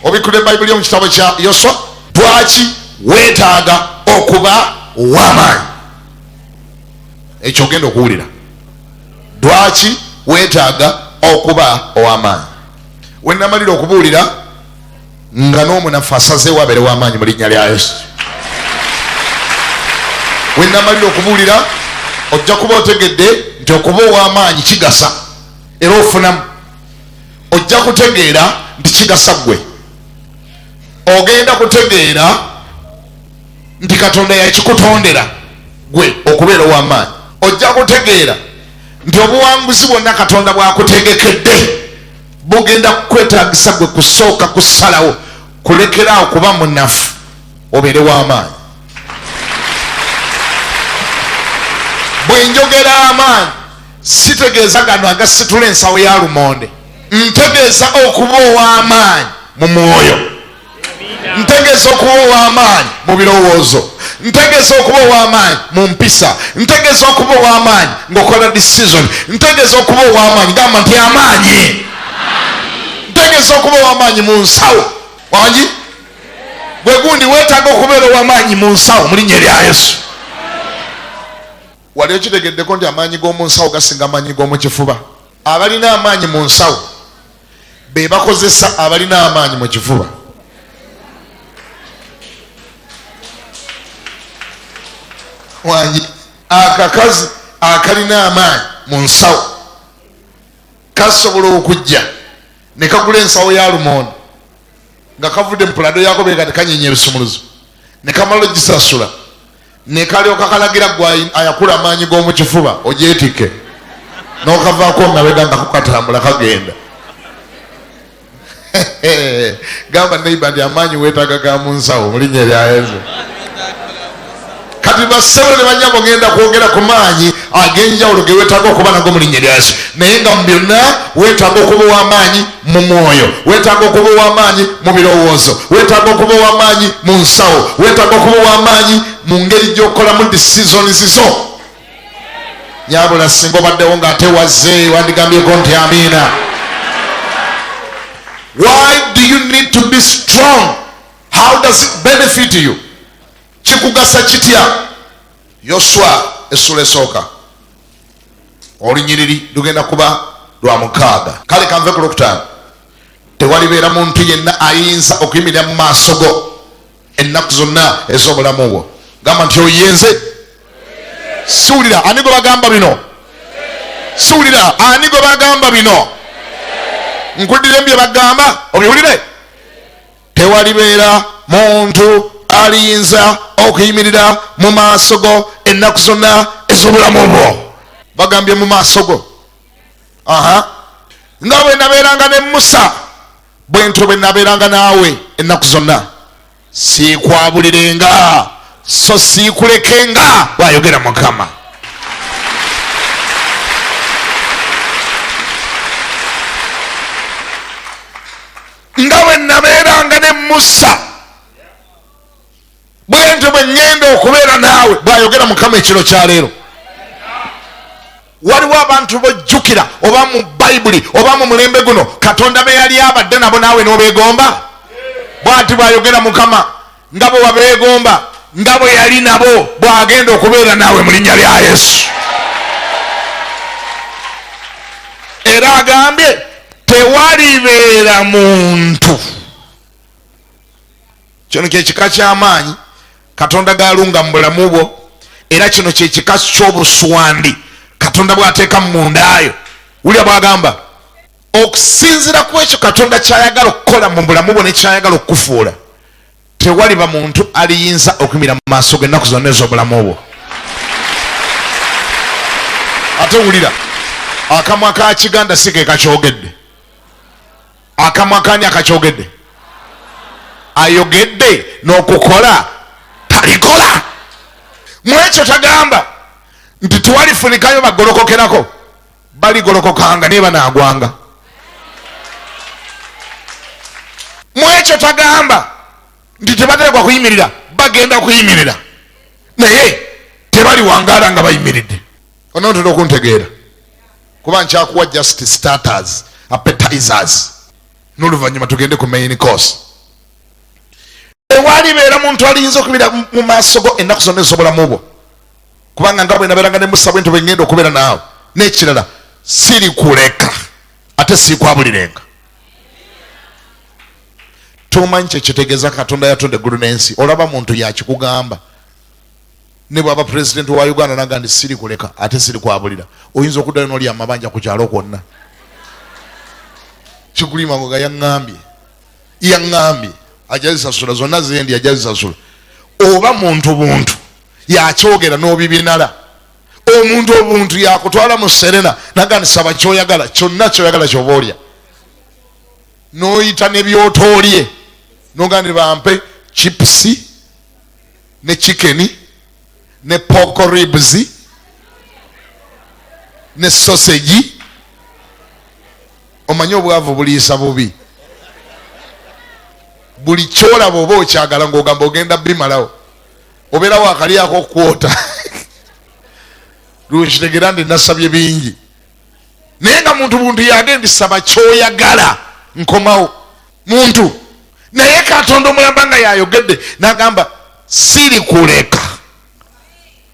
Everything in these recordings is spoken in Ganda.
obikule Bible mu kitabo kya Yoswa. Lwaki weetaaga okuba ow'amaanyi? Ekyo ogenda okuwulira. Lwaki weetaaga okuba ow'amaanyi? We namalira okubuulira nga n'omunafu asazeewo abeere w'amaanyi mu linnya lya Yesu. We namalira okubuulira ojja kuba otegedde nti okuba ow'amaanyi kigasa era ofunamu. Ojja kutegeera nti kigasa ggwe. Ogenda kutegeera nti Katonda yakikutondera gwe okubeera ow'amaanyi. Ojja kutegeera nti obuwanguzi bwonna Katonda bwakutegekedde bugenda kwetaagisa gwe kusooka kusalawo kulekeraawo kuba munafu obeere w'amaanyi. Bwe njogera amaanyi sitegeeza gano agasitula ensawo ya lumonde. Ntegeeza okuba ow'amaanyi mu mwoyo. Ntegeeza okuba ow'amaanyi mu birowoozo. Ntegeeza okuba ow'amaanyi mu mpisa. Ntegeeza okuba ow'amaanyi ng'okola decision. Ntegeeza okuba ow'amaanyi gamba nti amaanyi. Ntegeeza okuba ow'amaanyi mu nsawo. Wangi gwe gundi weetaaga okubeera ow'amaanyi mu nsawo mu linnya lya Yesu. Wali okitegeddeko nti amaanyi g'omu nsawo gasinga amaanyi g'omu kifuba? Abalina amaanyi mu nsawo be bakozesa abalina amaanyi mu kifuba. Wangi akakazi akalina amaanyi mu nsawo kasobola okujja ne kagula ensawo ya lumonde nga kavudde mu pulado yako beka tekanyenya ebisumuluzo ne kamala ogisasula ne kalyoka kalagira gwe ayakula amaanyi g'omu kifuba ogyetike n'okavaako mabega nga kukatambula kagenda. Gamba neighbor nti amaanyi weetaaga ga mu nsawo mu linnya lya Yesu. Kati bassebo ne banyabo ngenda kwogera ku maanyi ag'enjawulo ge weetaaga okuba nago mu linnya lya Yesu. Naye nga mu byonna weetaaga okuba ow'amaanyi mu mwoyo, weetaaga okuba ow'amaanyi mu birowoozo, weetaaga okuba ow'amaanyi mu nsawo, weetaaga okuba ow'amaanyi mu ngeri gy'okolamu decisions zo. Nyabula singa obaddewo ng'ate wazze wandigambyeko nti amiina. Why do you need to be strong? How does it benefit you? Kikugasa kitya? Yoswa essula esooka olunyiriri lugenda kuba lwa 6. Kale kanve ku 5. Tewalibeera muntu yenna ayinza okuyimirira mu maaso go ennaku zonna ez'obulamu bwo. Gamba nti oyenze. Suulira ani gwe bagamba bino? Suulira ani gwe bagamba bino? Nkuddire bye bagamba obiwulire. Tewalibeera muntu aliyinza okuyimirira mu maaso go ennaku zonna ez'obulamu bwo. Bagambye mu maaso go. Nga bwe nabeeranga ne Musa bwe ntyo bwe nabeeranga naawe ennaku zonna. Siikwabulirenga so siikulekenga bw'ayogera Mukama. Nga bwe nabeeranga ne Musa bwe ntyo bwe ŋŋenda okubeera naawe bw'ayogera Mukama ekiro kya leero. Waliwo abantu bojjukira oba mu Bayibuli oba mu mulembe guno Katonda be yali abadde nabo naawe n'obeegomba? Bw'ati bw'ayogera Mukama nga bwe wabeegomba nga bwe yali nabo bw'agenda okubeera naawe mu linnya lya Yesu. Era agambye tewalibeera muntu. Kino kyekika ky'amaanyi Katonda gaalunga mu bulamu bwo, era kino kyekika ky'obuswandi Katonda bw'ateeka mu mundaayo. Wulya bw'agamba okusinziira ku ekyo Katonda ky'ayagala okukola mu bulamu bwo ne ky'ayagala okukufuula, tewaliba muntu aliyinza okuyimira mu maaso ge ennaku zonna ez'obulamu bwo. Ate wulira akamwa ka Kiganda si ke kakyogedde. Akamwa kani akakyogedde? Ayogedde n'okukola talikola. Mu ekyo tagamba nti tewalifunikayo bagolokokerako. Baligolokokanga naye banaagwanga. Mu ekyo tagamba nti tebateekwa kuyimirira, bagenda kuyimirira naye tebaliwangaala nga bayimiridde. Onontera okuntegeera kuba nkyakuwa just starters, appetizers, n'oluvannyuma tugende ku main course. tewalibeera muntu aliyinza okubira mu maaso go ennaku zonna ez'obulamu bwo, kubanga nga bwe nabeeranga ne musa bwe nti bwe ngenda okubeera naawe. N'ekirala, sirikuleka ate siikwabulirenga. Tomanyi kye kitegeeza Katonda yatonda eggulu n'ensi. Olaba muntu yakikugamba, ne bw'aba pulezidenti wa Uganda naga nti sirikuleka ate sirikwabulira, oyinza okuddayo n'oli amabanja ku kyalo kwonna. Kikulima ngo yaŋŋambye ajazisasula zonna zendi ajazisasula. Oba muntu buntu yakyogera n'obibinala, omuntu obuntu yakutwala mu serena naga nti saba kyoyagala, kyonna kyoyagala kyoba olya, n'oyita ne by'otoolye noga nti bampe chipusi ne chickeni ne pork ribs ne sausage. Omanyi obwavu buliisa bubi. Buli kyolaba oba okyagala ng'ogamba ogenda bimalawo, obeerawo akalyako okwota. Lwekitegeera ndi nasabye bingi, naye nga muntu buntu yagenda saba kyoyagala nkomawo muntu. Naye Katonda omulamba nga yayogedde n'agamba sirikuleka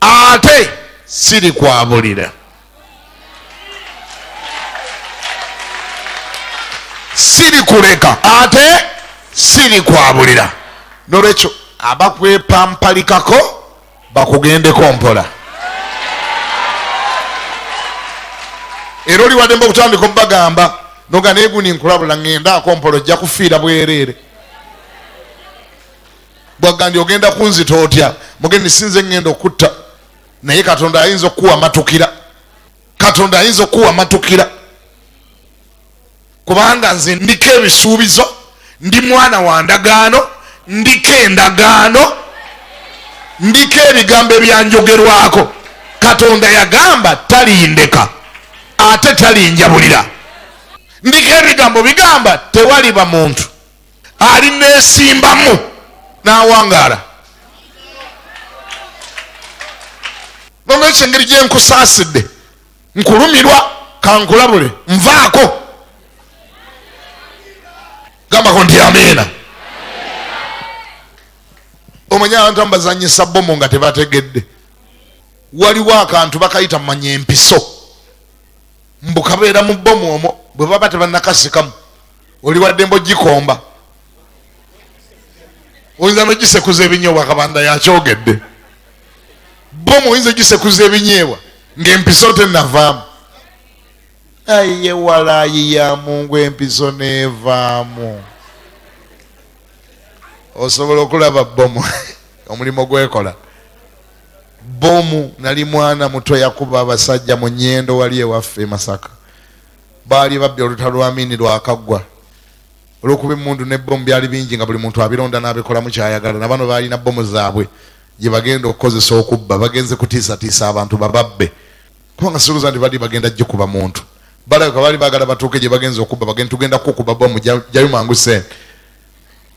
ate sirikwabulira. Sirikuleka ate sirikwabulira. Nolwekyo abakwepampalikako bakugendeko mpola. Era oli wadde mba okutandika obagamba noga neeguni nkulabula ŋŋendaako mpola ojja kufiira bwereere. Bwagandi ogenda kunzita otya, mugendi sinze ŋŋenda okutta, naye Katonda ayinza okuwa matukira. Katonda ayinza okuwa matukira, kubanga nze ndiko ebisuubizo, ndi mwana wa ndagaano, ndiko endagaano, ndiko ebigambo ebyanjogerwako. Katonda yagamba talindeka ate talinjabulira. Ndiko ebigambo bigamba tewaliba muntu alineesimbamu n'awangaala. Nolwekyo engeri gye nkusaasidde, nkulumirwa, kankulabule, nvaako. Gambako nti amiina. Omanyi abantu ambazanyisa bomu nga tebategedde. Waliwo akantu bakayita mumanya empiso, mbukabeera mu bomu omwo, bwe baba tebannakasikamu oli wadde mbogikomba, oyinza nogisekuza ebinyeebwa kabanda yakyogedde. Bomu oyinza gisekuza ebinyeebwa ng'empiso tennavaamu. Aye walayi ya Mungu, empiso neevaamu. Osobola okulaba bomu omulimo gwekola. Bomu nali mwana muto yakuba abasajja mu nnyendo wali ewaffe e Masaka. Baali babbye olutalo lwa Mini lwakaggwa. Olw'okuba emmundu ne bomu byali bingi nga buli muntu abironda n'abikolamu kyayagala. Na bano baalina bomu zaabwe gye bagenda okukozesa okubba, bagenze kutiisatiisa abantu bababbe. Kubanga sirowooza nti bali bagenda gikuba muntu. Balabika baali baagala batuuke gye bagenza okubba, bagenda tugenda kukuba bomu jayo mangu sente.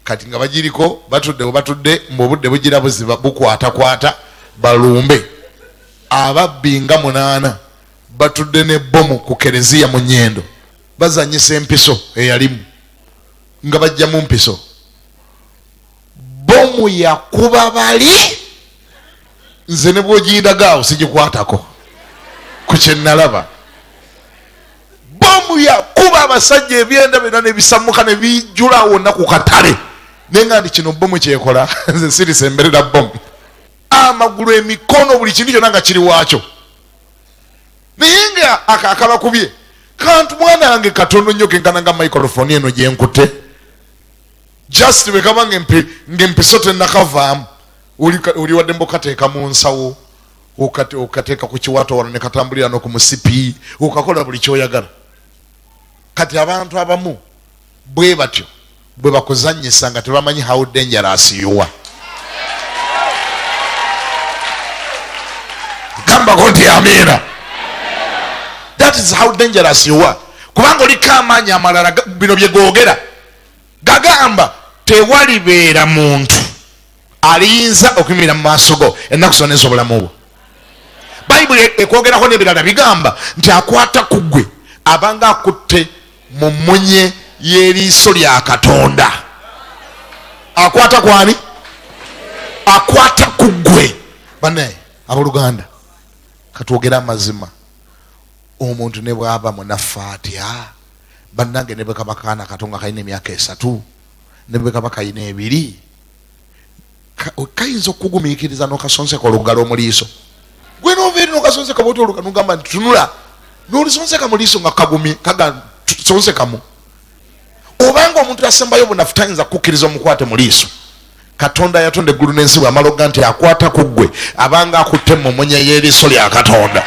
Kati nga bagiriko batudde we batudde, ng'obudde bugira buziba bukwatakwata balumbe. Ababbi nga 8 batudde ne bomu ku kereziya mu nnyendo, bazanyisa empiso eyalimu nga bajja mu mpiso. Bomu yakuba bali, nze ne bw'ogindagaawo sigikwatako ku kye nalaba. Bomu yakuba abasajja ebyenda byonna ne bisammuka ne bijjula wonna ku katale. Naye nga ndi kino bomu kyekola nze sirisemberera bomu. Amagulu, emikono, buli kintu kyonna nga kiri waakyo. Naye nga akabakubye kantu mwana wange katono nnyo kenkana nga microphone eno gye nkutte. Just bwe kaba ng'empiso tennakavaamu, oli wadde mbokateeka mu nsawo, okateeka ku kiwato wano ne katambulira no ku musipi, okakola buli kyoyagala. Kati abantu abamu bwe batyo bwe bakuzannyisa nga tebamanyi how dangerous you are. Gambako nti amiina. That is how dangerous you are. Kubanga oliko amaanyi amalala bino bye googera. Gagamba tewalibeera muntu aliyinza okuyimirira mu maaso go ennaku zonna ez'obulamu bwo. Bayibuli ekwogerako n'ebirala bigamba nti akwata ku ggwe abanga akutte mu mmunye y'eriiso lya Katonda. Akwata kwani? akwata ku ggwe. Bane abooluganda katwogera amazima, omuntu ne bwaba munaffe atya, bannange ne bwe kaba kaana kato nga kalina emyaka 3 ne bwe kaba kalina 2 kayinza okugumiikiriza n'okasonseka olugalo mu liiso. Gwe n'obeeri n'okasonseka bwoti oluga n'ogamba nti tunula n'olisonseka mu liiso nga kagumi kagasonsekamu. Obanga omuntu asembayo obunafu tayinza kukkiriza omukwate mu liiso. Katonda yatonda eggulu n'ensi bw'amala ogga nti akwata ku ggwe abanga akutte mu munye y'eriiso lya Katonda.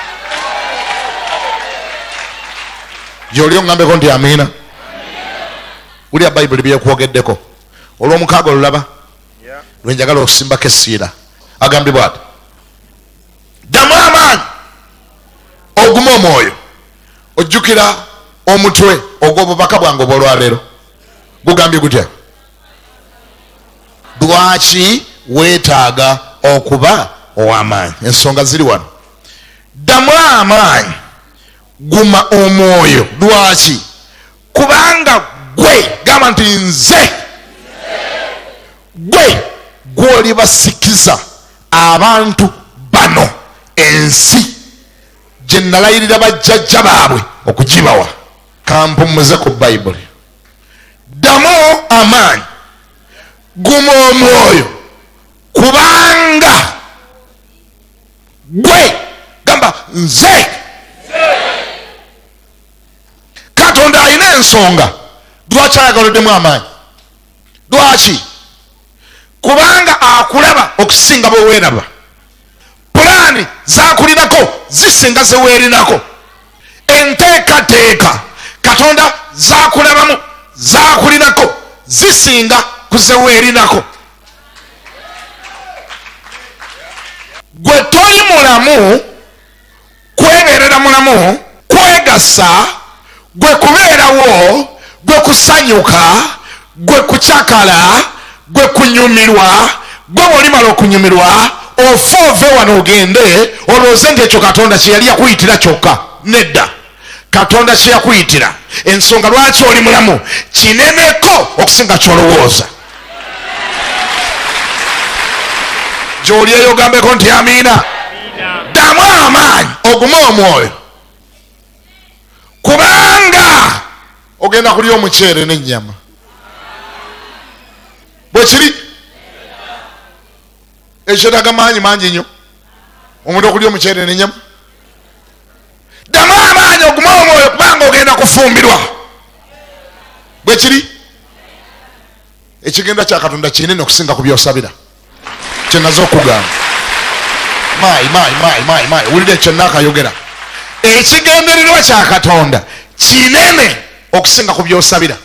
Gy'oli ongambeko nti amiina. Wulya Bayibuli byekwogeddeko olw'omukaaga olulaba lwenjagala okusimbako essiira. Agambibwa ati ddamu amaanyi ogume omwoyo, ojjukira omutwe ogw'obubaka bwange obw'olwaleero. Gugambye gutya? Lwaki weetaaga okuba ow'amaanyi? Ensonga ziri wano. Ddamu amaanyi, guma omwoyo. Lwaki? Kubanga gwe, gamba nti nze, gwe gw'oli basikiza abantu bano ensi gye nalayirira bajjajja baabwe okugibawa. Kampumuze ku Bayibuli. Ddamu amaanyi, guma omwoyo, kubanga gwe, gamba nze. Katonda alina ensonga lwaki ayagaloddemu amaanyi. Lwaki? Kubanga akulaba okusinga bwe weeraba. Pulaani zakulinako zisinga ze weerinako. Enteekateeka Katonda zakulabamu zakulinako zisinga ku ze weerinako. Gwe toli mulamu kwebeerera mulamu, kwegasa, gwe kubeerawo, gwe kusanyuka, gwe kucakala, gwe kunyumirwa. Gwe bw'olimala okunyumirwa ofe ove wano ogende olowooze nti ekyo Katonda kye yali yakuyitira kyokka. Nedda. Katonda kye yakuyitira, ensonga lwaki oli mulamu, kineneko okusinga ky'olowooza. Gy'oli eyo ogambeko nti amiina. Ddamu amaanyi ogume omwoyo, kubanga ogenda kulya omuceere n'ennyama. Bwe kiri ekyetaaga maanyi mangi nnyo omuntu okulya omuceere n'ennyama. Ddamu amaanyi ogume omwoyo, kubanga ogenda kufumbirwa. Bwe kiri ekigenda kya Katonda kinene okusinga ku byosabira. Kyenaze okugamba mayi wulira ekyo naakayogera. Ekigendererwa kya Katonda kinene okusinga ku byosabira.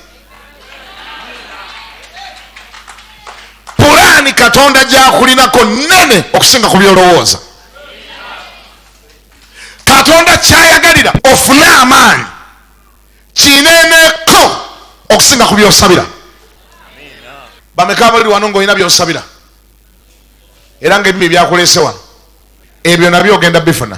Pulaani Katonda gyakulinako nene okusinga ku byolowooza. Katonda kyayagalira ofune amaanyi kineneko okusinga ku byosabira. Bameka abali wano ng'olina byosabira era ng'ebibi byakuleese wano, ebyo nabyo ogenda bifuna.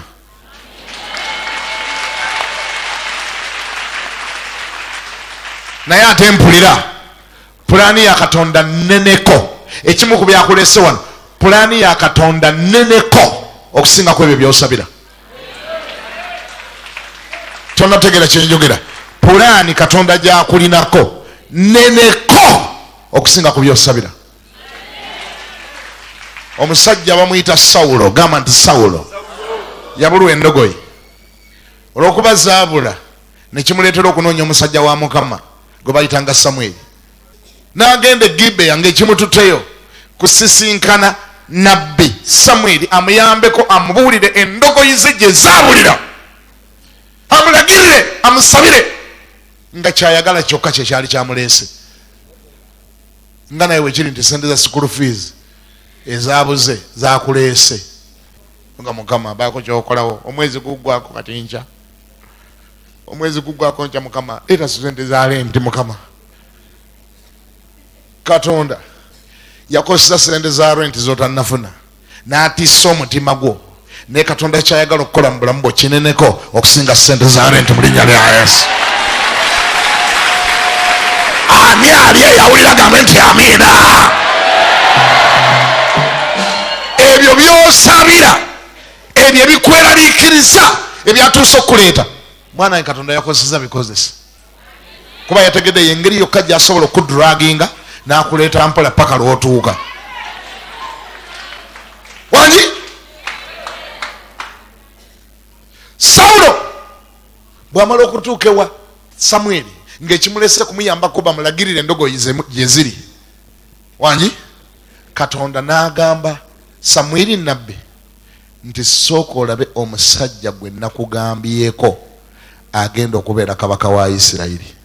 Naye ate mpulira pulaani ya Katonda neneko. Ekimu ku byakuleese wano, pulaani ya Katonda neneko okusinga ku ebyo byosabira. Tonategeera kyenjogera. Pulaani Katonda gyakulinako neneko okusinga ku byosabira. Omusajja bamuyita Sawulo, gamba nti Sawulo yabulwa endogoyi. Olw'okuba zaabula nekimuleetera okunoonya omusajja wa Mukama gwe bayitanga Samweri. N'agenda e Gibeya ng'ekimututteyo kusisinkana nabbi Samweri amuyambeko, amubuulire endogoyi ze gye zaabulira, amulagirire, amusabire. Nga kyayagala kyokka kye kyali kyamuleese. Nga naye wekiri nti sente za school fees ezaabuze zakuleese. Nga Mukama abaako kyokolawo, omwezi guggwako kati nkya, omwezi guggwako nkya, Mukama leeta sente za lenti. Mukama Katonda yakozesa sente za renti z'otannafuna n'atissa omutima gwo. Naye Katonda kyayagala okukola mu bulamu bwo kineneko okusinga sente za renti mu linnya lya Yesu. Ani ali eyawulira gambe nti amiina. byosabira ebyo ebikweraliikiriza ebyatuusa okuleeta mwana we Katonda yakozesa bikozesa kuba yategedde engeri yokka gyasobola okudraginga n'akuleeta mpola paka lw'otuuka wangi. Sawulo bw'amala okutuuka ewa Samweri ng'ekimulese kumuyambako bamulagirire endogoyi gye ziri wangi, Katonda n'agamba Samweri nabbi nti sooka olabe omusajja gwe nakugambyeko agenda okubeera kabaka wa Isirayiri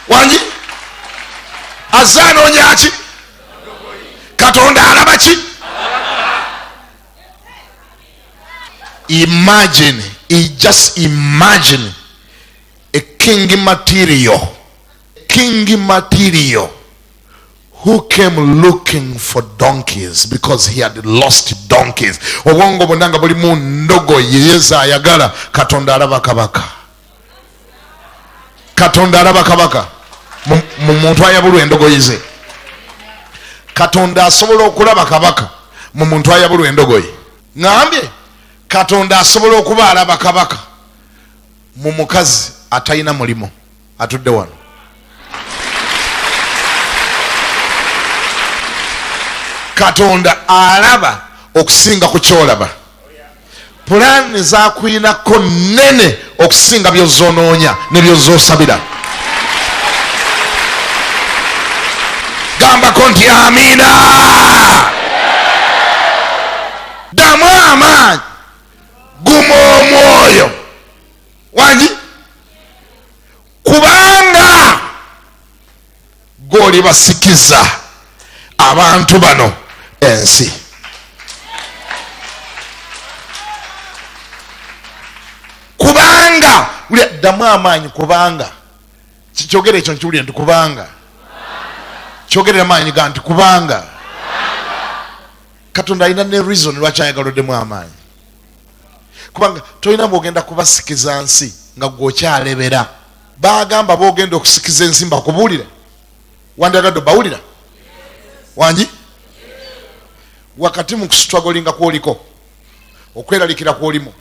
wangi. Azze anoonya ki? Katonda alaba ki? Imagine, just imagine a king material who came looking for donkeys because he had lost donkeys. Obwongo bwonna buli mu ndogoyi Yesu ayagala. Katonda alaba kabaka. Katonda alaba kabaka mu muntu ayabulwa endogoyi ze. Katonda asobola okulaba kabaka mu muntu ayabulwa endogoyi. Ngambye Katonda asobola okuba alaba kabaka mu mukazi atalina mulimo atudde wano. Katonda alaba okusinga ku kyolaba. Pulaani zakuyinako nene okusinga byozonoonya ne byozosabira. Gambako nti amiina. Damu amaanyi, guma omwoyo wangi, kubanga goli basikiza abantu bano ensi. Kubanga damu amaanyi, kubanga kikyogere ekyo nkiwulire nti kubanga kyogerera amaanyi ga nti kubanga Katonda alina ne reason lwaki ayagala oddemu amaanyi. Kubanga tolina bwogenda kubasikiza nsi nga gwokyalebera. Bagamba bwogenda okusikiza ensi mbakubuulira wandagadde bawulira wangi. Wakati mu kusitwagolinga kwoliko, okweralikira kwolimu,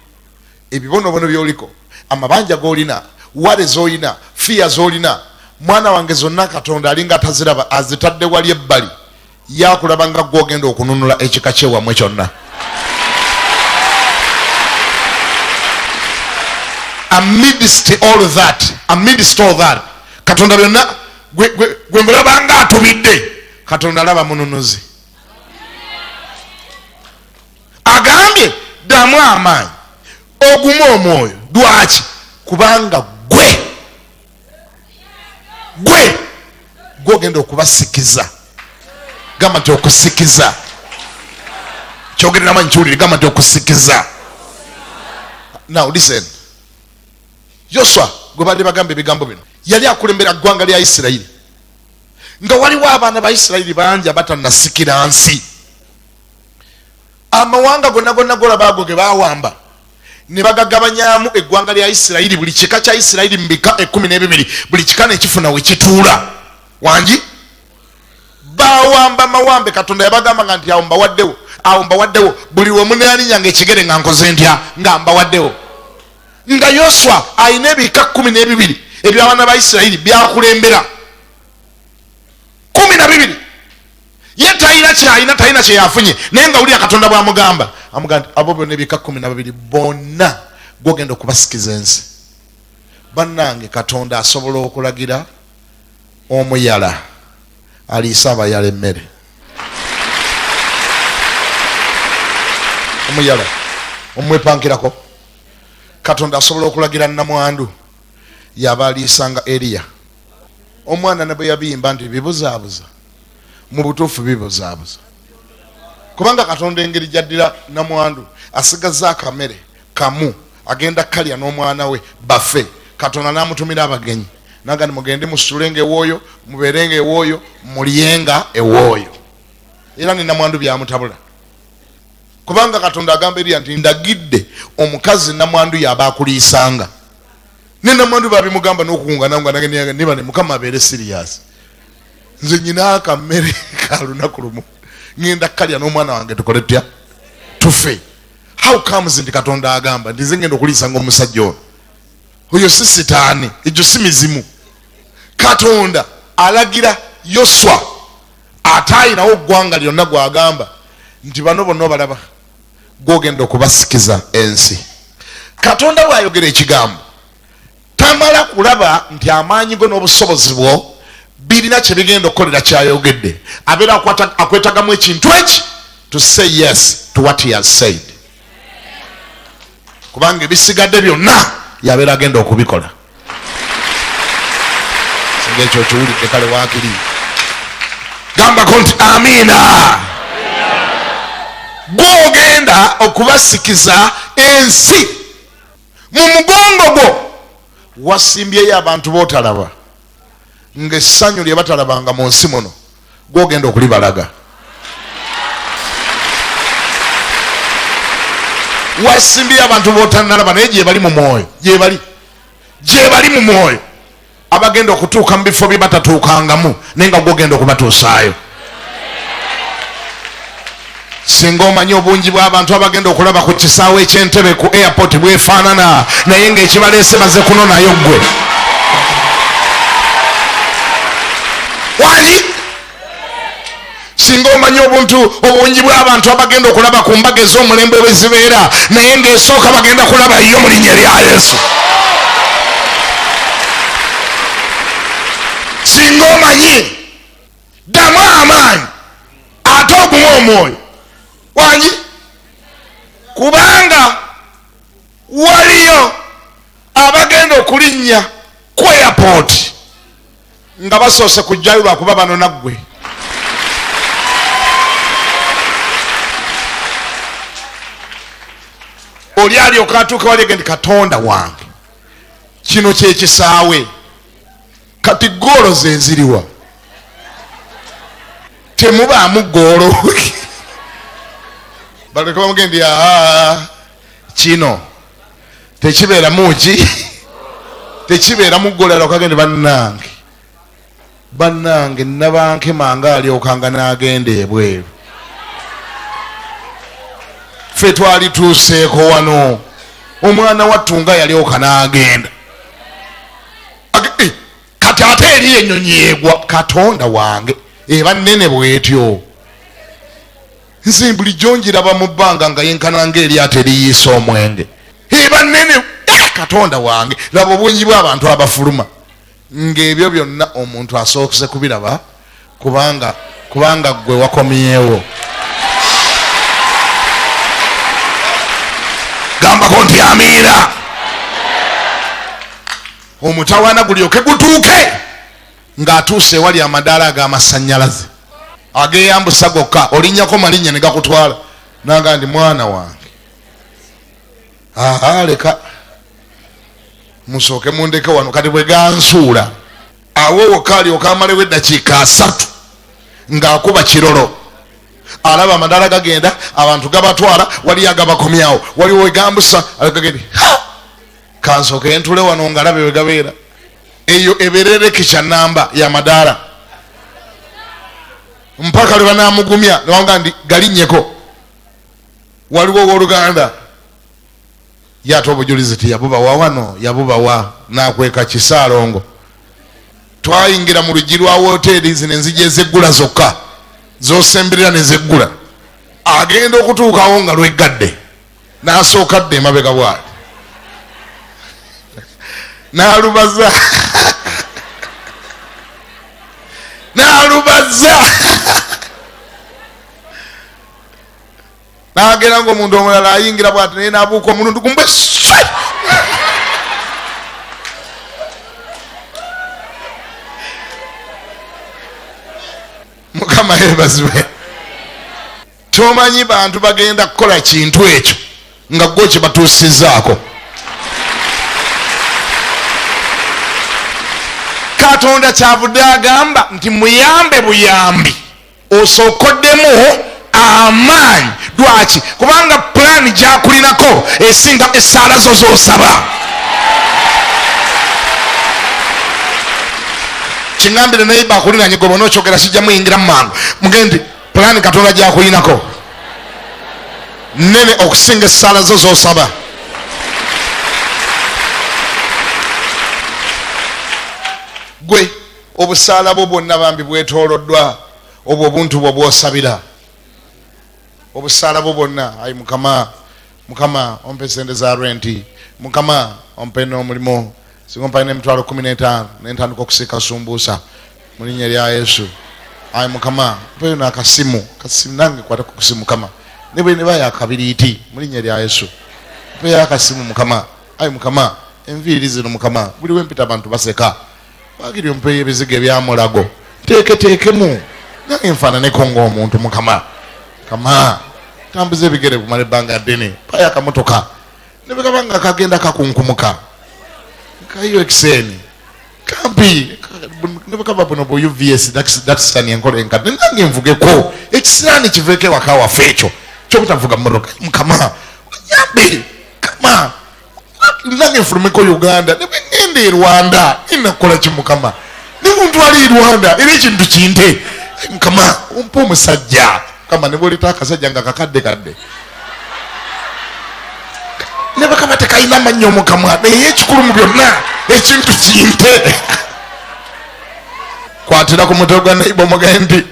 ebibonobono byoliko, amabanja golina, wale zolina, fiya zolina, mwana wange zonna Katonda alinga ataziraba azitadde wali ebbali yakulaba nga gwogenda okununula ekika kyewamwe kyonna. Amidst all that Katonda byonna gwe mulabanga atubidde, Katonda alaba mununuzi. Agambye damu amaanyi, oguma omwoyo. Lwaki? Kubanga gwe gwogenda okubasikiza. Gamba nti okusikiza. Kyogerera amaanyi kiwulire, gamba nti okusikiza. Now listen. Joshua gwe badde bagamba ebigambo bino yali akulembera ggwanga lya Isirayiri nga waliwo abaana ba Isirayiri bangi abatannasikira nsi. Amawanga gonna golaba ago ge bawamba ne bagagabanyamu eggwanga lya Isirayiri, buli kika kya Isirayiri mu bika 12, buli kika nekifuna we kituula wangi. Bawamba mawambe, Katonda yabagamba nti awo mbawaddewo, buli we muneaninyanga ekigere nga nkoze ntya nga mbawaddewo. Nga Yoswa ayina ebika 12 eby'abaana ba Isirayiri byakulembera 12. Ye talina kye yafunye, naye nga wulira Katonda bw'amugamba nti abo bonna ebika 12 bonna gwogenda okubasikiza ensi. Bannange, Katonda asobola okulagira omuyala aliisa abayala emmere. Omuyala omwepankirako. Katonda asobola okulagira namwandu yaba aliisanga Eriya. Omwana ne bwe yabiyimba nti bibuzaabuza, mu butuufu bibuzaabuza. Kubanga Katonda engeri gyaddira namwandu asigazza akamere kamu agenda kalya n'omwana we bafe. Katonda n'amutumira abagenyi naga ni mugende musulenga ewooyo, muberenga ewooyo, mulyenga ewooyo. Era ni namwandu byamutabula. Kubanga Katonda agamba Eriya nti ndagidde omukazi namwandu yaba akuliisanga. Ne namwandu babimugamba n'okukungana nga niba ne Mukama abeere serious. nze nyina akammere ka lunaku lumu ngenda kalya n'omwana wange tukole tutya tufe. How comes ndi Katonda agamba ndize ngenda okuliisa ng'omusajja oyo si sitaani, egyo si mizimu. Katonda alagira Yoswa ataayinawo ggwanga lyonna gwagamba nti bano bonna balaba gwogenda okubasikiza ensi. Katonda bw'ayogera ekigambo tamala kulaba nti amaanyi go n'obusobozi bwo birina kye bigenda okukolera kyayogedde. Abeera akwetagamu ekintu eki to say yes to what he has said, kubanga ebisigadde byonna yabeera agenda okubikola. Singa ekyo kiwulidde kale waakiri gambako nti amiina. Gwogenda okubasikiza ensi. Mu mugongo gwo wasimbyeyo abantu b'otalaba, ng'essanyu lye batalabanga mu nsi muno gwogenda okulibalaga. Wasimbyeyo abantu b'otanalaba naye gye bali mu mwoyo, gye bali mu mwoyo abagenda okutuuka mu bifo bye batatuukangamu naye nga gwogenda okubatuusaayo. Singa omanyi obungi bw'abantu abagenda okulaba ku kisaawe eky'entebe ku airport bwefaanana naye ng'ekibaleese maze kunonayo ggwe. Wali singa omanyi obungi bw'abantu abagenda okulaba ku mbaga ez'omulembe bwe zibeera naye ng'esooka bagenda kulaba yo mu linnya lya Yesu. Singa omanyi ddamu amaanyi ate ogumu omwoyo wanyi, kubanga waliyo abagenda okulinnya ku airport nga basoose kujjayo lwakuba bano naggwe. Oli alyoka atuuka wali ndi Katonda wange kino kyekisaawe kati goolo ze ziriwa? Temubaamu goolo. Baleka bamugendi kino tekibeera muki tekibeera muggolala okagende bannange nabankemanga alyokanga n'agenda ebweru. Ffe twali tuuseeko wano omwana wattunga yalyoka n'agenda kati ate eri ennyonyi egwa. Katonda wange eba nnene bwetyo. Nze bulijjo njiraba mu bbanga nga yenkana ng'eryato eriyiisa omwenge. Eba nnene. Katonda wange laba obungi bw'abantu abafuluma. Ng'ebyo byonna omuntu asookese kubiraba kubanga ggwe wakomyewo. Gambako nti amiina. Omutawaana gulyoke gutuuke ng'atuuse ewali amadaala ag'amasannyalaze ageeyambusa gokka. Olinnyako malinnya ne gakutwala naga ndi mwana wange leka musooke mundeke wano kati bwe gansuula awo wokka alyoka amalewo eddakiika 3 ng'akuba kirolo alaba amadaala gagenda abantu gabatwala waliyo agabakomyawo waliwo wegambusa agagende kansooke entule wano ngalabe we gabeera. Eyo eberereke kya namba ya madaala mpaka lwe banamugumya newanga ndi galinnyeko. Waliwo ow'Oluganda yate obujulizi ti yabubawa wano yabubawa nakweka Kisaalongo. Twayingira mu luggi lwa woteeri zino enzigi ezeggula zokka zosemberera ne zeggula. Agenda okutuukawo nga lweggadde n'asooka dde emabega bwali n'alubaza n'agenda ng'omuntu omulala ayingira bwati naye n'abuuka omulundi gumbe Mukama yeebazibwe. Tomanyi bantu bagenda kukola kintu ekyo nga gwe kibatuusizzaako. Katonda kyavudde agamba nti muyambe buyambi osookoddemu amaanyi. Lwaki? Kubanga pulaani gyakulinako esinga essaala zo z'osaba. Chingambire neighbor akuliranye gwe bonokyogera sijja muyingira mu mangu mugendi pulani Katonda gyakuyinako nene okusinga essaala zo z'osaba. Gwe obusaala bwo bwonna bambi bwetooloddwa obwo obuntu bwo bw'osabira. Obusaala bwo bwonna ayi mukama ompe sente za renti, mukama ompe n'omulimu singa mpaine emitwalo 15 nentandika okusiika sumbuusa mu linnya lya Yesu. Ayi mukama mpeyo n'akasimu nange kwata ku kusimu mukama ne bwe ne baya akabiriiti mu linnya lya Yesu. Mpeyo akasimu mukama. Ayi mukama enviiri zino mukama buli wempita abantu baseka bagiri ompeyo ebizigo ebyamulago teekemu nange nfaananeko ng'omuntu mukama. Kama tambuza ebigere kumala ebbanga ddene paya akamotoka ne bwe kabanga kagenda kakunkumuka kayo ekiseni kampi ne bwe kaba buno bwe UVS datisani enkola enkadde nange nvugeko ekisiraani kiveeko ewaka waffe ekyo kyobutavuga mmotoka mukama onyambe kama nange nfulumeko Uganda ne bwe ngenda e Rwanda ninakukola ki mukama ne muntu ali e Rwanda era ekintu kinte mukama ompa omusajja kama ne bwoleta akasajja nga kakadde ne bakaba tekayina mannyo mukama naye ekikulu mu byonna ekintu kinte. Kwatira ku mutwe gwa neighbor mugendi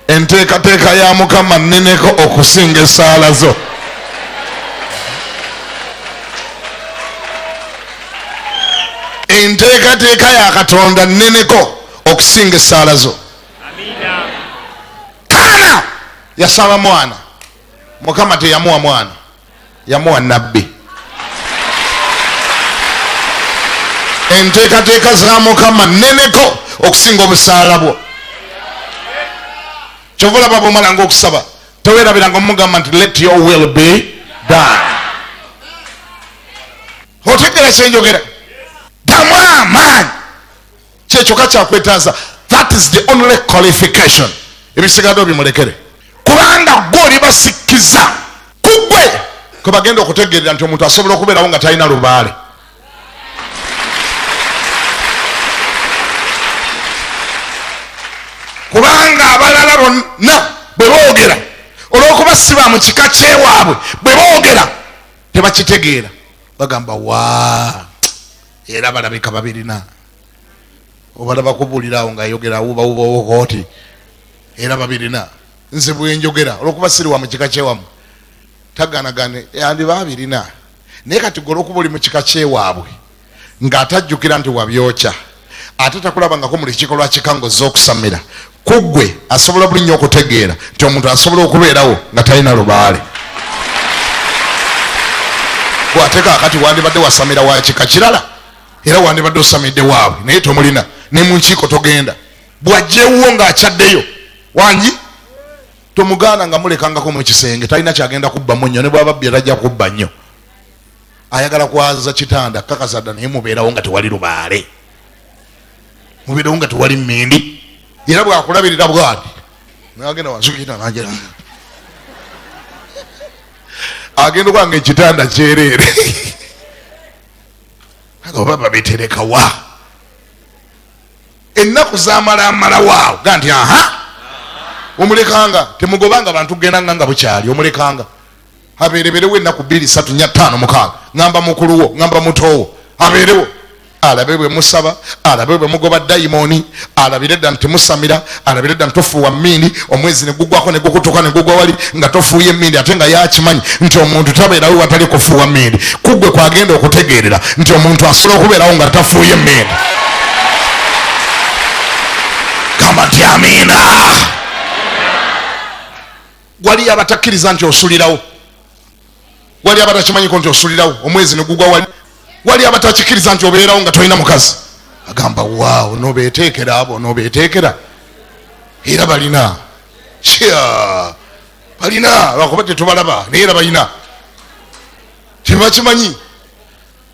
enteekateeka ya mukama nneneko okusinga essaala zo. Enteekateeka ya Katonda nneneko okusinga essaala zo. Kaana yasaba mwana mukama teyamuwa mwana yamuwa nabbi. Enteekateeka za mukama nneneko okusinga obusaala bwo. Kyova olaba bw'omalanga okusaba teweerabiranga omugamba nti let your will be done. Otegeera kyenjogera? Ddamu amaanyi kyekyoka kyakwetaaza. That is the only qualification. Ebisigadde bimulekere kubanga gwe oli basikkiza kugwe kwe bagenda okutegeerera nti omuntu asobola okubeerawo nga talina lubaale. Kubanga abalala bonna bwe boogera olw'okuba siba mu kika kyewaabwe bwe boogera tebakitegeera bagamba waa era balabika babirina obalaba kubuulirawo ng'ayogera wuba oti era babirina nze bwenjogera olw'okuba siri wa mu kika kyewamu taganagane andi babirina naye kati gwe olw'okuba oli mu kika kyewaabwe ng'atajjukira nti wabyokya ate takulabangako mu kikolwa kikango z'okusamira kuggwe asobola buli nnyo okutegeera nti omuntu asobola okubeerawo nga talina lubaale. Bw'ateeka akati wandibadde wasamira wa kika kirala era wandibadde osamidde waabwe naye tomulina ne mu nkiiko togenda. Bw'ajjewuwo ng'akyaddeyo wangi tomugaana nga mulekangako mu kisenge talina kyagenda kubbamu nnyo ne bw'aba bbye tajja kubba nnyo. Ayagala kwaza kitanda kakazadda naye mubeerawo nga tewali lubaale mubeerawo nga tewali mmindi era bwakulabirira bwati nagenda wanzukita najera agenda kwanga ekitanda kyereere aga oba babitereka wa ennaku zamala waawo ga nti aha omulekanga temugobanga abantu kugenda nga bukyali omulekanga abeereberewo ennaku 2 3 4 5 6 ngamba mukuluwo ngamba mutowo abeerewo alabe bwe musaba alabe bwe mugoba dayimoni alabire dda nti musamira alabire dda ntofuwa mmindi omwezi ne gugwako ne gukutuka ne gugwa wali nga tofuuye mmindi ate nga yakimanyi nti omuntu tabeerawo watali kufuuwa mmindi kuggwe kwagenda okutegeerera nti omuntu asobola okubeerawo nga tafuuye mmindi. Kama nti amiina. Wali abatakkiriza nti osulirawo wali abatakimanyiko nti osulirawo omwezi ne gugwa wali wali abatakikiriza nti obeerawo nga tolina mukazi agamba waawo nobeeteekera abo nobeeteekera era balina balina lwakuba tetubalaba naye era balina tebakimanyi.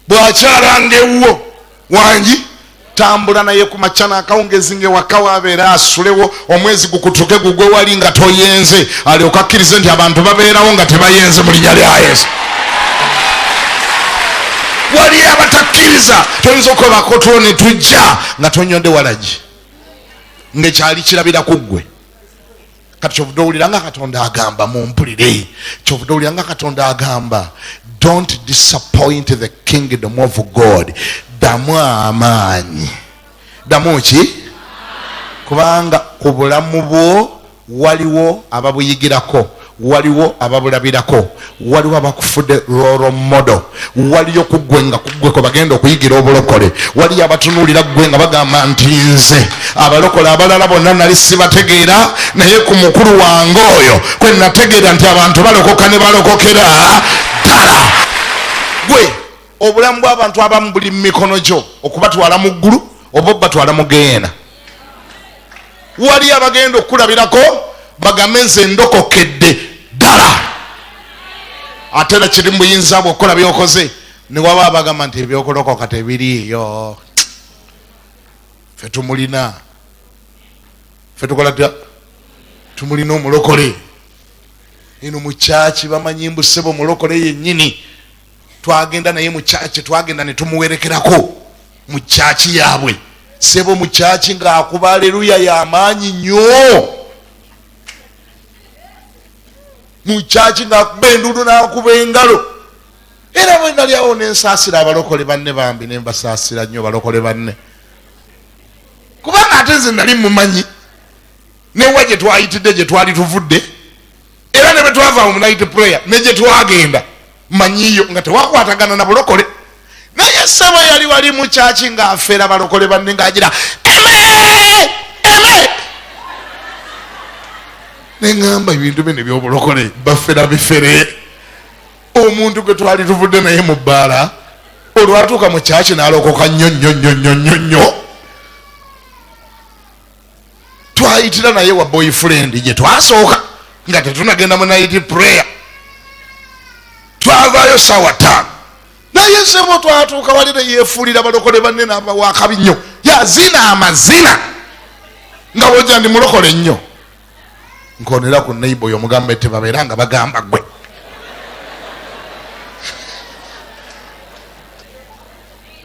Bwakyalanga ewuwo wangi tambula naye ku makya n'akawungezi ng'ewaka wabeera asulewo omwezi gukutuke gugwe wali nga toyenze alyoka akkirize nti abantu babeerawo nga tebayenze mu linnya lya Yesu. Wali abatakkiriza toyinza okwebako tulo ne tujja nga tonyonde walagi ngaekyali kirabira ku ggwe. Kati kyovudde owulira nga Katonda agamba, mumpulire, kyovudde owulira nga Katonda agamba, don't disappoint the kingdom of God. Damu amaanyi. Damu ki? Kubanga ku bulamu bwo waliwo ababuyigirako, waliwo ababulabirako, waliwo abakufudde role model, waliyo kuggwe nga kuggweko bagenda okuyigira obulokole, waliyo abatunuulira ggwe nga bagamba nti nze abalokole abalala bonna nali sibategeera, naye ku mukulu wange oyo kwe nategeera nti abantu balokoka ne balokokera ddala. Gwe obulamu bw'abantu abamu buli mu mikono gyo, okubatwala mu ggulu oba obatwala mu geena. Waliyo abagenda okukulabirako bagambe nze ndokokedde ddala, ate era kiri mu buyinza bwe okukola byokoze ne waba abagamba nti ebyokolokoka tebiriiyo. Ffe tumulina, ffe tukola tya, tumulina omulokole. Eno mu kyaki bamanyi mbu ssebo omulokole yennyini, twagenda naye mu kyaki, twagenda ne tumuwerekerako mu kyaki yaabwe. Ssebo mu kyaki ng'akuba aleluya y'amaanyi nnyo, mu kyaki ng'akuba endudu n'akuba engalo. Era bwe nali awo ne nsaasira abalokole banne bambi, ne mbasaasira nnyo balokole banne, kubanga ate nze nali mumanyi newa gye twayitidde, gye twali tuvudde, era ne bwe twava mu night prayer ne gye twagenda manyiyo nga tewakwatagana na bulokole. Naye ssebo yali wali mu kyaki ng'afeera balokole banne ng'agira eme. Neŋŋamba ebintu bino ebyobulokole bafera bifere. Omuntu gwe twali tuvudde naye mu bbaala olwatuuka mu kyaki n'alokoka nnyo. Twayitira naye wa boyfriend gye twasooka nga tetunagenda mu night prayer, twavaayo ssaawa 5. Naye ssebo twatuuka wali ne yeefuulira balokole banne n'abawakabi nnyo, yazina amazina nga bwojja ndi mulokole nnyo. Nkonera ku neighbor oyo omugambe tebabeera nga bagamba gwe.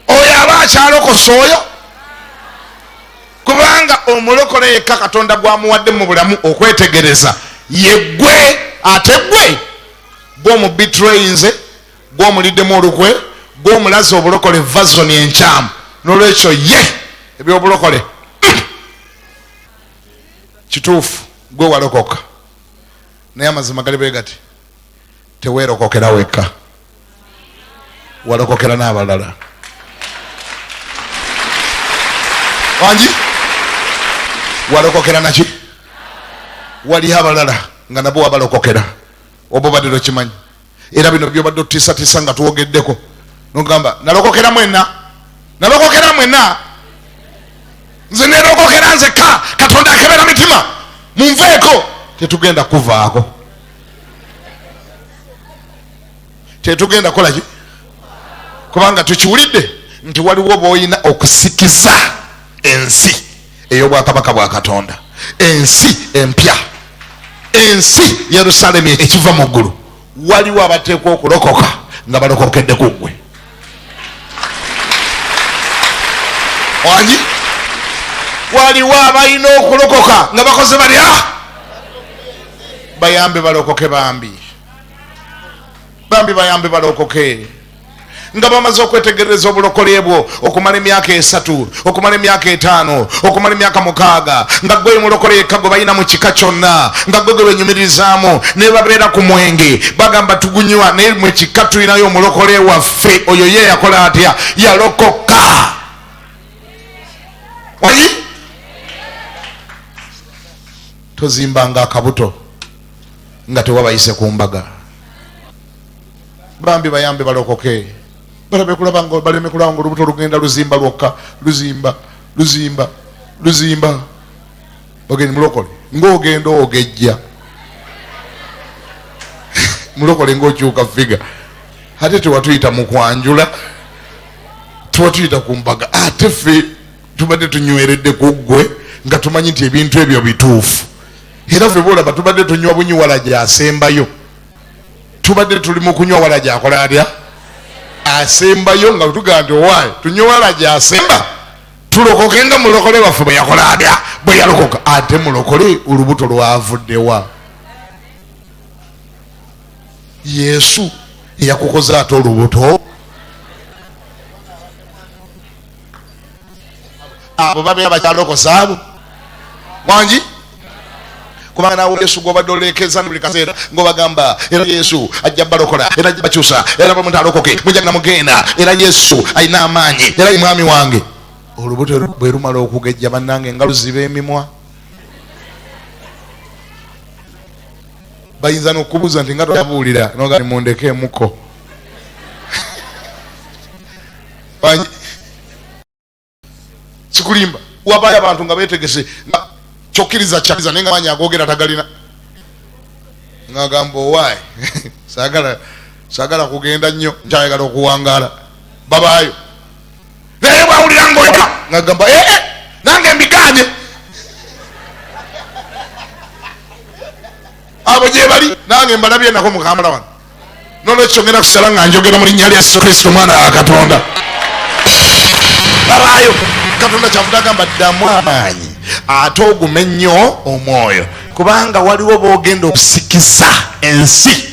Oyo aba akyalokosa oyo, kubanga omulokole yekka Katonda gwamuwadde mu bulamu okwetegereza ye ggwe. Ate ggwe gw'omubitrayinze, gw'omuliddemu olukwe, gw'omulaze obulokole vazoni enkyamu. N'olwekyo ye ebyobulokole kituufu gwe walokoka, naye amazima gali bwe gati, teweerokokera wekka, walokokera n'abalala. Wangi walokokera naki? Waliyo abalala nga nabo wabalokokera, oba obadde tokimanyi. Era bino byobadde otiisatiisa nga tuwogeddeko nogamba nalokokera mwenna, nalokokera mwenna, nze nerokokera nzekka, Katonda akebera mitima, munveeko. Tetugenda kuvaako, tetugenda kolaki, kubanga tukiwulidde nti waliwo bw'olina okusikiza ensi ey'obwakabaka bwa Katonda, ensi empya, ensi Yerusaalemi ekiva mu ggulu. Waliwo abateekwa okulokoka nga balokokedde ku ggwe. Wangi waliwo abalina okulokoka nga bakoze balya, bayambe balokoke, bambi bayambe balokoke nga bamaze okwetegereza obulokole bwo okumala emyaka 3, okumala emyaka 5, okumala emyaka 6, nga gwe mulokole yekka gwe balina mu kika kyonna, nga gwe benyumirizaamu ne babeera ku mwenge bagamba tugunywa, naye mu kika tulinayo omulokole waffe. Oyo ye yakola atya? Yalokoka. Oyi tozimbanga akabuto nga tewabayise ku mbaga. Bambi bayambe balokoke, baleme kulaba nga olubuto lugenda luzimba lwokka, luzimba. Bageni mulokole ng'ogenda ogejja, mulokole ng'okyuka figa. Ate tewatuyita mu kwanjula, tewatuyita ku mbaga. Ate ffe tubadde tunyweredde ku ggwe nga tumanyi nti ebintu ebyo bituufu. Era ffe boolaba tubadde tunywa bunyiwala gyasembayo, tubadde tuli mu kunywa wala gyakola atya? Asembayo, nga tugaa nti owaayi tunywe wala gyasemba tulokoke nga mulokole waffe bwe yakola atya? bwe yalokoka ate mulokole olubuto lwavuddewa. Yesu yakukoza ate olubuto. Abo babeera bakyalokosa abo wangi kubanga nawe Yesu gwobadde olekeza buli kaseera ng'obagamba era Yesu ajja balokola era ajja bakyusa era bamuntu alokoke mujja mugenda era Yesu alina amaanyi era ye mwami wange. Olubuto bwe lumala okugejja bannange nga luziba emimwa. Bayinza n'okubuuza nti nga tobuulira noga nimundeke emuko sikulimba wabayo abantu nga betegese chokkiriza kyaliza naye nga manyi agogera tagalina ngagamba owaayi sagala kugenda nnyo nkyayagala okuwangaala babaayo naye bwawulira ngoyoka ngagamba nange mbiganye abo gye bali nange mbalabye nako mukamala wano nolwekyo ngenda kusala nga njogera mu linnya lya Yesu Kristo mwana wa Katonda. Babaayo Katonda kyavuga agamba ddamu amaanyi ate ogume nnyo omwoyo kubanga waliwo boogenda okusikiza ensi.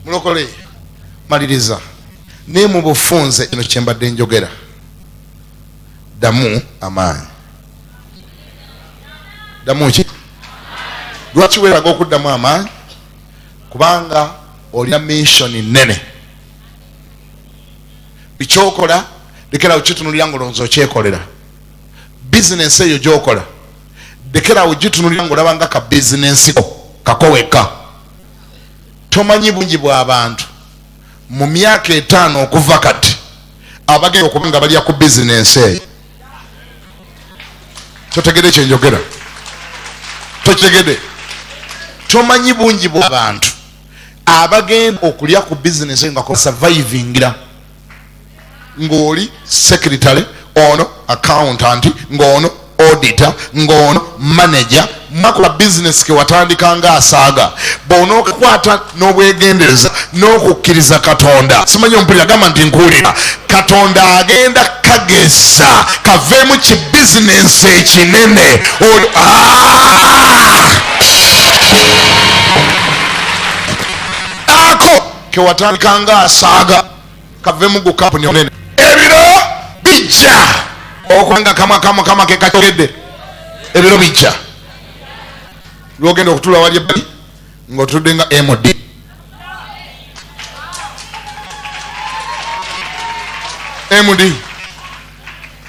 Mulokole maliriza ne mu bufunze kino kye mbadde njogera ddamu amaanyi. Ddamu ki? Lwaki weeraga okuddamu amaanyi? Kubanga olina missioni nnene. Bikyokola lekerawo kitunulira ng'olowooza okyekolera. Bizinensi eyo gyokola lekerawo gitunulira ng'olaba nga ka bizinensi ko kakoweka. Tomanyi bungi bw'abantu mu myaka 5 okuva kati abagenda okuba nga balya ku bizinensi eyo. Totegedde kye njogera? Tokitegedde? Tomanyi bungi bw'abantu abagenda okulya ku bizinensi eyo nga ko survivingira. Ng'oli secretary, ono accountant, ng'ono auditor, ng'ono manager. Makola business ke watandika nga asaaga bw'onookwata n'obwegendereza n'okukkiriza Katonda. Simanyi ompulira gamba nti nkuwulira. Katonda agenda kageza kaveemu ki business ekinene. Ako ke watandika nga asaaga kaveemu gu kampuni onene. Ebiro bijja okubanga kama ke kakogedde. Ebiro bijja lwogenda okutula wali ebbali ng'otudde nga MD.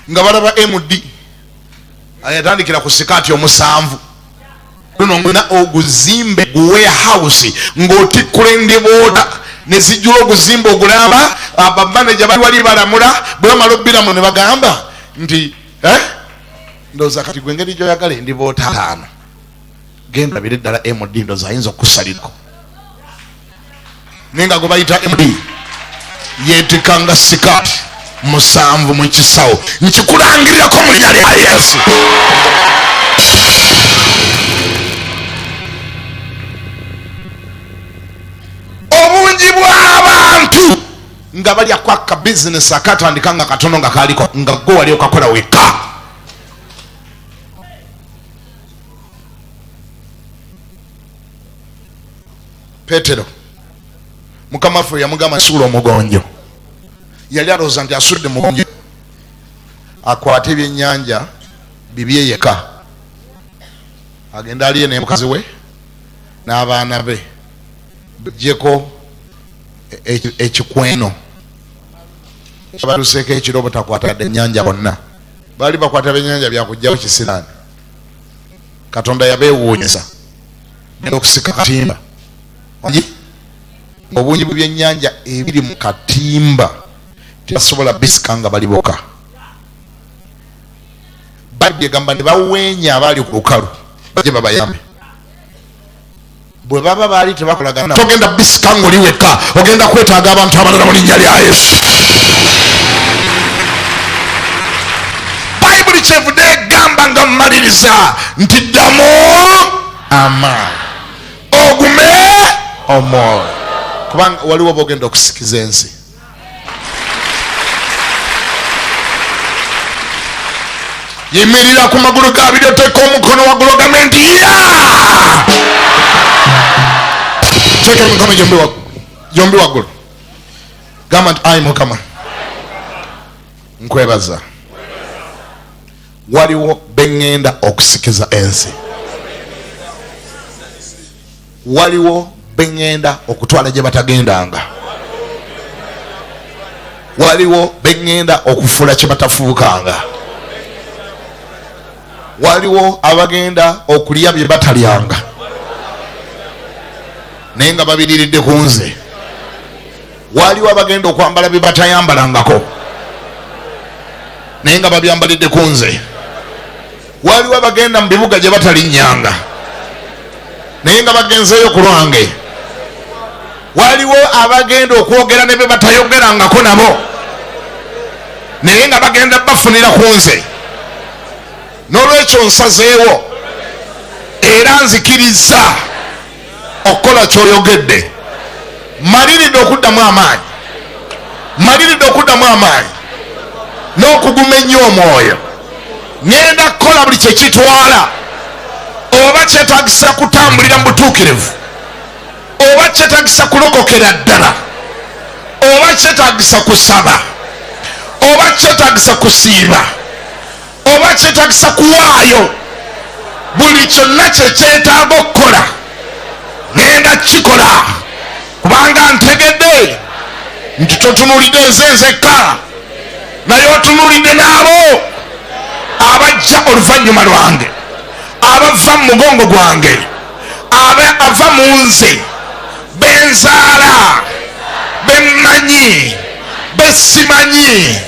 Nga balaba MD ayatandikira ku sikaati 7 luno ngina oguzimbe gu warehouse ng'otikkula endibooda ne zijjula oguzimba ogulamba. Abamaneja bali wali balamula bwe bamala obbiramu ne bagamba nti ndowooza kati gwe ngeri gyoyagala endiboota 5 genda bire ddala MD ndowooza ayinza okusalirako. Naye nga gwe bayita MD yeetikanga sikaati 7 mu kisawo. Nkikulangirirako mu linnya lya Yesu. Obungi bw'abantu nga balya kwaka bizinesi akatandika nga katono nga kaliko nga gwe wali okakola weka. Petero mukama waffe yamugamba nsuula omugonjo. Yali alowooza nti asudde mugonjo akwate ebyennyanja bibye yeka agenda aliye ne mukazi we n'abaana be bajjeko ekikweno batuseeko ekiro butakwatadde ennyanja bonna. Baali bakwata byennyanja byakugjawo kisiraani. Katonda yabeewuunyisa genda okusika katimba. Obungi bw'ebyennyanja ebiri mu katimba tebasobola bisika nga bali boka. Bayibuli egamba ne baweenya abaali ku lukalu bajje babayambe. Bwe baba baali tebakolagana togenda bisika ng'oli weka, ogenda kwetaaga abantu abalala mu linnya lya Yesu. Bayibuli kyevudde egamba nga mmaliriza nti ddamu amaanyi ogume omwoyo kubanga waliwo bogenda okusikiza ensi. yimirira ku magulu ga abiri oteeka omukono waggulu ogambe nti teeka emikono gyombi waggulu gamba nti ayi Mukama nkwebaza waliwo beŋŋenda okusikiza ensi, waliwo beŋŋenda okutwala gye batagendanga, waliwo beŋŋenda okufuula kye batafuukanga, waliwo abagenda okulya bye batalyanga naye nga babiriridde ku nze, waliwo abagenda okwambala bye batayambalangako naye nga babyambalidde ku nze, waliwo abagenda mu bibuga gye batalinnyanga naye nga bagenzeeyo ku lwange, waliwo abagenda okwogera ne bye batayogerangako nabo naye nga bagenda bafunira ku nze. N'olwekyo nsazeewo era nzikiriza okukola ky'oyogedde. Maliridde okuddamu amaanyi, maliridde okuddamu amaanyi n'okuguma ennyo omwoyo. Ngenda kukola buli kyekitwala, oba kyetagisa kutambulira mu butuukirivu, oba kyetagisa kulokokera ddala, oba kyetagisa kusaba, oba kyetagisa kusiiba, oba kyetagisa kuwaayo, buli kyonna kyekyetaaga okukola ngenda kikola, kubanga ntegedde nti totunuulidde nze nzekka naye otunuulidde n'abo abajja oluvannyuma lwange, abava mu mugongo gwange, ava mu nze, benzaala, bemmanyi, besimanyi,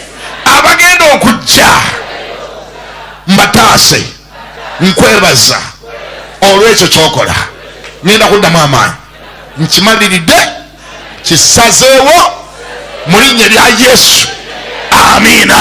abagenda okujja mbataase. Nkwebaza olw'ekyo kyokola. Ngenda kuddamu amaanyi, nkimaliridde, kisazeewo mu linnya lya Yesu. Amiina.